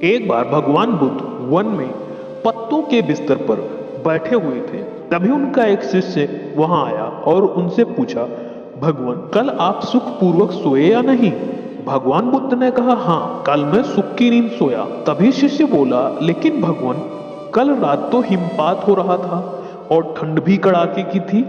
एक बार भगवान बुद्ध वन में पत्तों के बिस्तर पर बैठे हुए थे। तभी उनका एक शिष्य वहां आया और उनसे पूछा, भगवान कल आप सुखपूर्वक सोए या नहीं? भगवान बुद्ध ने कहा, हाँ कल मैं सुख की नींद सोया। तभी शिष्य बोला, लेकिन भगवान कल रात तो हिमपात हो रहा था और ठंड भी कड़ाके की थी।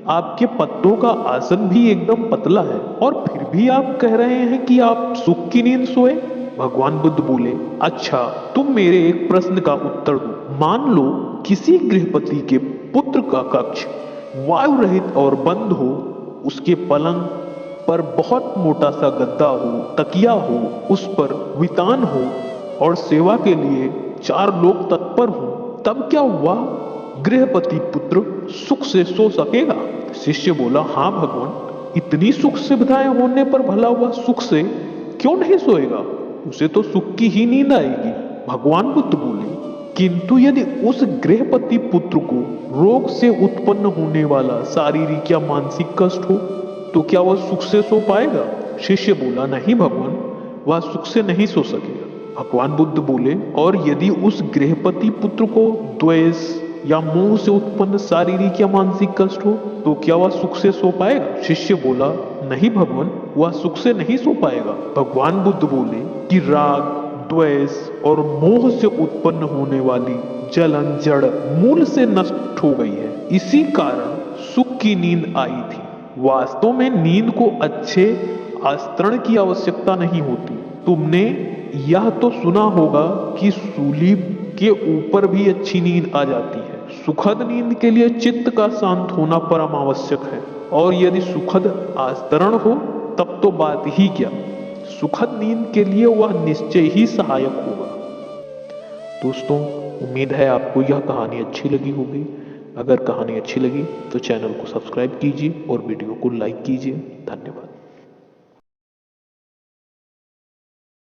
आपके पत्तों का आसन भी एकदम पतला है और फिर भी आप कह रहे हैं कि आप सुख की नींद सोए। भगवान बुद्ध बोले, अच्छा तुम मेरे एक प्रश्न का उत्तर दो। मान लो किसी गृहपति के पुत्र का कक्ष वायु रहित और बंद हो, उसके पलंग पर बहुत मोटा सा गद्दा हो, तकिया हो, उस पर वितान हो और सेवा के लिए 4 लोग तत्पर हो, तब क्या वह गृहपति पुत्र सुख से सो सकेगा? शिष्य बोला, हाँ भगवान, इतनी सुख सुविधाएं होने पर भला वह सुख से क्यों नहीं सोएगा? उसे तो सुख की ही नींद आएगी। भगवान बुद्ध बोले, किंतु यदि उस गृहपति पुत्र को रोग से उत्पन्न होने वाला शारीरिक या मानसिक कष्ट हो, तो क्या वह सुख से सो पाएगा? शिष्य बोला, नहीं भगवान, वह सुख से नहीं सो सकेगा। भगवान बुद्ध बोले, और यदि उस गृहपति पुत्र को द्वेष या मोह से उत्पन्न शारीरिक या मानसिक कष्ट हो, तो क्या वह सुख से सो पाएगा? शिष्य बोला, नहीं भगवान, वह सुख से नहीं सो पाएगा। भगवान बुद्ध बोले कि राग, द्वेष और मोह से उत्पन्न होने वाली जलन जड़ मूल से नष्ट हो गई है, इसी कारण सुख की नींद आई थी। वास्तव में नींद को अच्छे आस्तरण की आवश्यकता नहीं होती। तुमने यह तो सुना होगा कि सूली के ऊपर भी अच्छी नींद आ जाती है। सुखद नींद के लिए चित्त का शांत होना परम आवश्यक है, और यदि सुखद आस्तरण हो तब तो बात ही क्या, सुखद नींद के लिए वह निश्चय ही सहायक होगा। दोस्तों, उम्मीद है आपको यह कहानी अच्छी लगी होगी। अगर कहानी अच्छी लगी तो चैनल को सब्सक्राइब कीजिए और वीडियो को लाइक कीजिए। धन्यवाद।